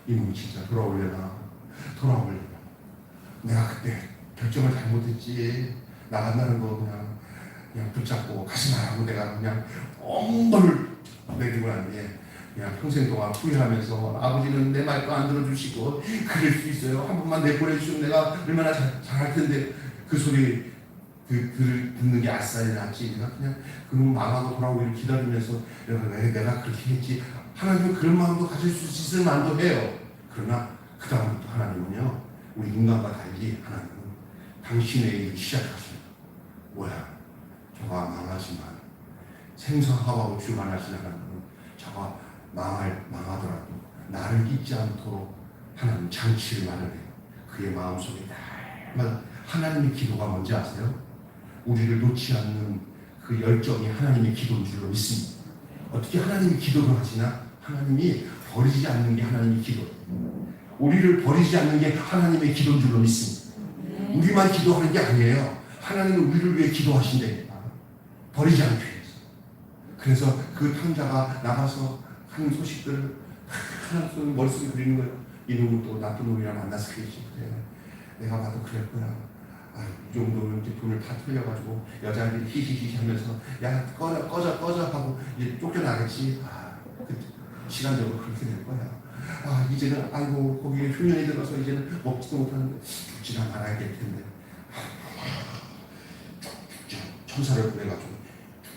이놈이 진짜 돌아오려나. 내가 그때 결정을 잘못했지. 나간다는 거 그냥 붙잡고 가지 말라고 내가 그냥 엄벌을 내리고 난 뒤에 그냥 평생 동안 후회하면서 아버지는 내 말도 안 들어주시고 그럴 수 있어요. 한 번만 내보내주시면 내가 얼마나 잘할 텐데, 그 소리 글을 듣는 게 아싸리 낫지. 내가 그냥 그놈 망하고 돌아오기를 기다리면서 왜 내가 그렇게 했지. 하나님은 그런 마음도 가질 수 있을 만도 해요. 그러나 그 다음부터 하나님은요, 우리 인간과 달리 하나님은 당신의 일을 시작하셔요. 뭐야? 저가 망하지만 생사하고 주관하시는 하나님은 저가 망하더라도 나를 잊지 않도록 하나님 장치를 마련해요. 그의 마음속에 날마다 하나님의 기도가 뭔지 아세요? 우리를 놓지 않는 그 열정이 하나님의 기도인 줄로 믿습니다. 어떻게 하나님이 기도를 하시나? 하나님이 버리지 않는 게 하나님의 기도예요. 우리를 버리지 않는 게 하나님의 기도인 줄로 믿습니다. 우리만 기도하는 게 아니에요. 하나님은 우리를 위해 기도하신답니다. 버리지 않기 위해서. 그래서 그 탕자가 나가서 한 소식들을 하나씩 머릿속에 그리는 거예요. 이놈은 또 나쁜 놈이랑 만났을 겠지. 그래, 내가 봐도 그럴 거야. 이 정도면 이제 돈을 다 틀려가지고 여자들이 히히히 하면서 야 꺼져 하고 이제 쫓겨나겠지. 그 시간적으로 그렇게 될 거야. 이제는 아이고 거기에 흉년이 들어서 이제는 먹지도 못하는데 죽지나 말아야 될 텐데. 죽자 천사를 보내가지고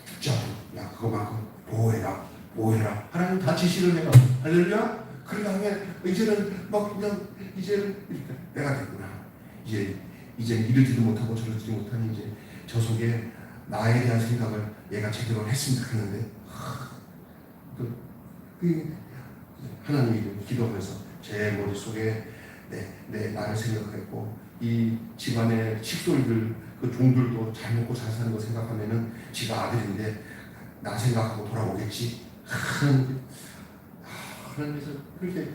죽자. 야 그거만큼 보호해라. 하나님 다치시는 내가 할렐루야. 그 다음에 이제는 막 그냥 이제는 이렇게 내가 됐구나. 이제 이러지도 못하고 저러지도 못하니 이제 저 속에 나에 대한 생각을 얘가 제대로 했으면 좋겠는데 하나님이 기도하면서 제 머릿속에 내 나를 생각했고 이 집안의 식솔들 그 종들도 잘 먹고 잘 사는 거 생각하면은 지가 아들인데 나 생각하고 돌아오겠지. 하나님께서 그렇게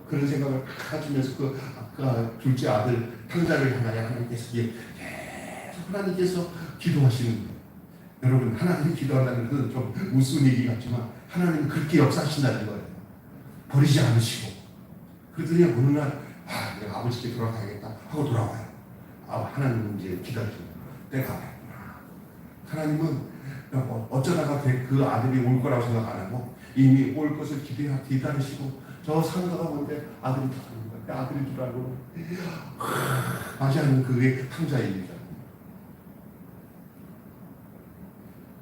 그런 생각을 가지면서 그 아까 둘째 아들 탕자를 향하여 하나님께서 계속 하나님께서 기도하시는 거예요. 여러분 하나님 기도한다는 것은 좀 우스운 얘기 같지만 하나님은 그렇게 역사하신다는 거예요. 버리지 않으시고 그러더니 어느 날 내가 아버지께 돌아가야겠다 하고 돌아와요. 하나님은 이제 기다리죠. 내가 가야구나. 하나님은 어쩌다가 그 아들이 올 거라고 생각 안 하고 이미 올 것을 기다리시고 저 상가가 뭔데 아들이 들어가는 거야. 아들이 들어가고 맞이하는 그게 탕자입니다.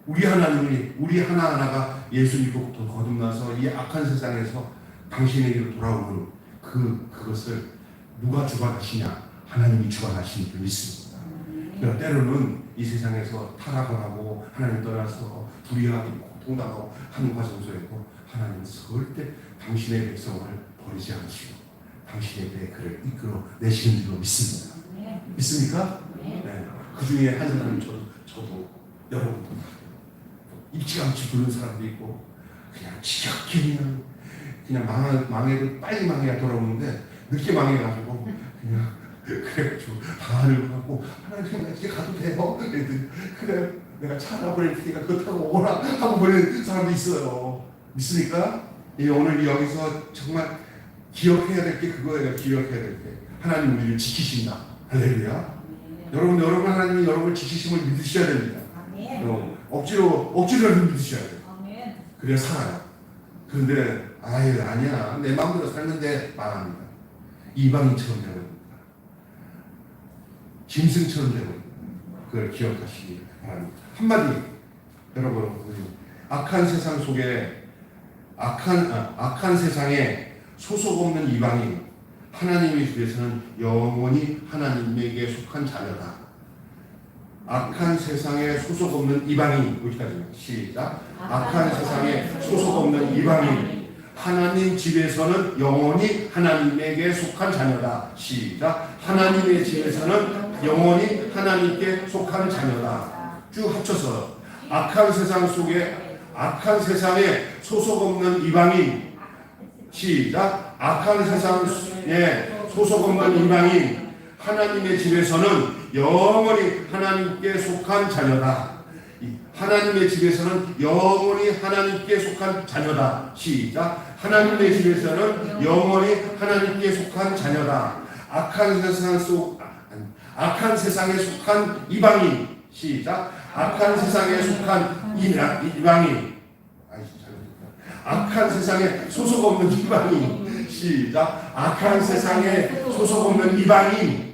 우리 하나님이 우리 하나하나가 예수 믿고 거듭나서 이 악한 세상에서 당신에게로 돌아오는 그것을 누가 주관하시냐? 하나님이 주관하시는 줄 믿습니다. 그러니까 때로는 이 세상에서 타락을 하고 하나님 떠나서 불의하고 고통당하고 하는 과정 속에도 하나님은 절대 당신의 백성을 버리지 않으시고 당신의 배를 이끌어 내시는 줄로 믿습니다. 믿습니까? 네. 그 중에 한 사람은 저도 여러분 일찌감치 부른 사람도 있고 그냥 지겹게 그냥 망해도 빨리 망해야 돌아오는데 늦게 망해가지고 그냥 그래가지고 방안을 하고 하나님 나 이제 가도 돼요? 그랬더니 그래 내가 차 하나 보낼 테니까 그거 타고 오라 하고 보낸 사람도 있어요. 믿습니까? 오늘 여기서 정말 기억해야 될 게 그거예요. 기억해야 될 게 하나님 우리를 지키신다. 할렐루야. 여러분 하나님이 여러분을 지키심을 믿으셔야 됩니다. 억지로 믿으셔야 돼요. 그래야 살아요. 그런데 아니야 내 마음대로 살는데 말합니다. 이방인처럼 되어버립니다. 짐승처럼 되어버립니다. 그걸 기억하시기 바랍니다. 한마디 여러분 악한 세상 속에 악한 세상에 소속 없는 이방인 하나님의 집에서는 영원히 하나님에게 속한 자녀다. 악한 세상에 소속 없는 이방인 여기까지입니다. 시작. 악한 세상에 소속 없는 이방인 하나님 집에서는 영원히 하나님에게 속한 자녀다. 시작. 하나님의 집에서는 영원히 하나님께 속한 자녀다. 쭉 합쳐서 악한 세상 속에 악한 세상에 소속 없는 이방인 시작. 악한 세상에 소속 없는 이방인 하나님의 집에서는 영원히 하나님께 속한 자녀다. 하나님의 집에서는 영원히 하나님께 속한 자녀다. 시작. 하나님의 집에서는 영원히 하나님께 속한 자녀다. 악한 세상에 속한 이방인. 시작. 악한 세상에 속한 이방인. 악한 세상에 소속 없는 이방인. 시작. 악한 세상에 소속 없는 이방인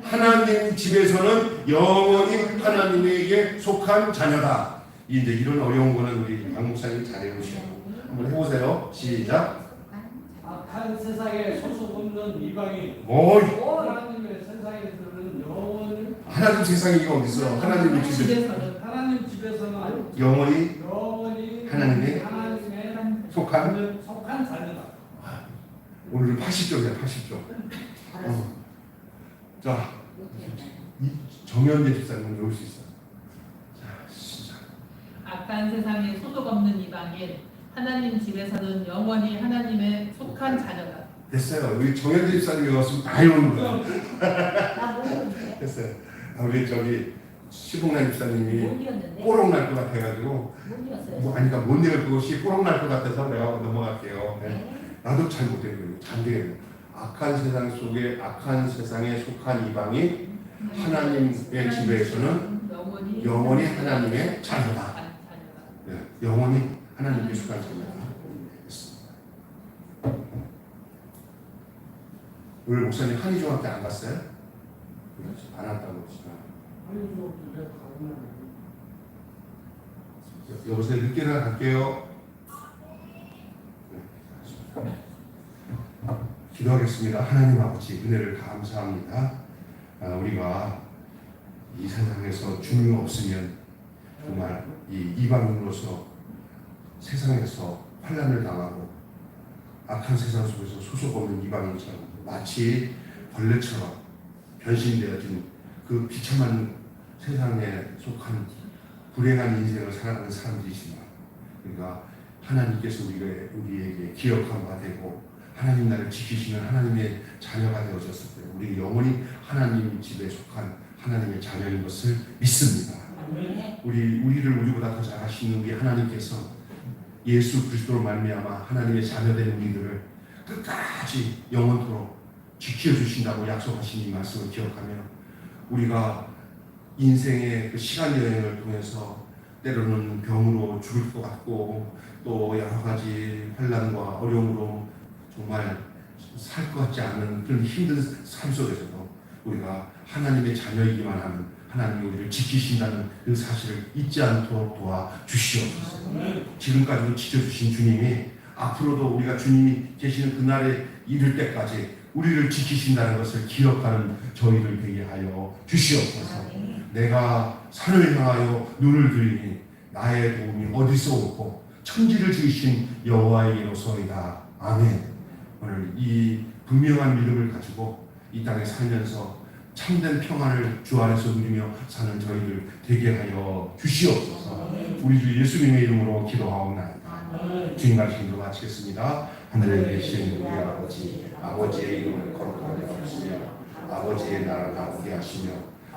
하나님 집에서는 영원히 하나님에게 속한 자녀다. 이제 이런 어려운 거는 우리 양 목사님 잘 해보시고 한번 해보세요. 시작. 악한 세상에 소속 없는 이방인 하나님의 세상에서는 영원히 하나님 세상에 이거 어디 있어? 하나님 집에서는 영원히 하나님의 속한 자녀다. 오늘은 80쪽이야 80쪽. 자, 정현재 집사님 올 수 있어. 자, 시작. 악한 세상에 소속 없는 이방인 하나님 집에서는 영원히 하나님의 속한 자녀다. 됐어요. 우리 정현재 집사님이 왔으면 다 이러는 거야. 됐어요. 우리 저기 시봉란 집사님이 뽀록 날 것 같아가지고 그러니까 못 읽을 것이 뽀록 날 것 같아서 내가 넘어갈게요. 네. 나도 잘 못되는 거예요. 잘 되겠네. 악한 세상 속에 악한 세상에 속한 이방인 하나님의 집에서는 영원히 하나님의 자녀다. 네, 영원히 하나님께 속한 자녀다. 오늘 목사님 한의중학교 안 갔어요? 안 왔다고 지금. 여보세요. 늦게 나갈게요. 기도하겠습니다. 하나님 아버지 은혜를 감사합니다. 우리가 이 세상에서 주님 없으면 정말 이 이방인으로서 세상에서 환난을 당하고 악한 세상 속에서 소속 없는 이방인처럼 마치 벌레처럼 변신되어진 그 비참한 세상에 속한 불행한 인생을 살아가는 사람들이지만, 그러니까 하나님께서 우리에게 기억한 바 되고 하나님 나를 지키시는 하나님의 자녀가 되어졌을 때 우리 영원히 하나님 집에 속한 하나님의 자녀인 것을 믿습니다. 우리를 우리보다 더 잘하시는 우리 하나님께서 예수 그리스도로 말미암아 하나님의 자녀된 우리들을 끝까지 영원토록 지켜주신다고 약속하신 이 말씀을 기억하며, 우리가 인생의 그 시간 여행을 통해서 때로는 병으로 죽을 것 같고 또 여러 가지 환난과 어려움으로 정말 살 것 같지 않은 그런 힘든 삶 속에서도 우리가 하나님의 자녀이기만 하는 하나님이 우리를 지키신다는 그 사실을 잊지 않도록 도와주시옵소서. 지금까지도 지켜주신 주님이 앞으로도 우리가 주님이 계시는 그날에 이를 때까지 우리를 지키신다는 것을 기억하는 저희들 되게 하여 주시옵소서. 내가 산을 향하여 눈을 들이니 나의 도움이 어디서 오고 천지를 지으신 여호와에게로소이다. 아멘. 오늘 이 분명한 믿음을 가지고 이 땅에 살면서 참된 평안을 주 안에서 누리며 사는 저희들 되게 하여 주시옵소서. 우리 주 예수님의 이름으로 기도하옵나이다. 주님과 기도 마치겠습니다. 하늘에 계신 우리 아버지, 아버지의 이름을 거룩하게 하시며 아버지의 나라가 오게 하시며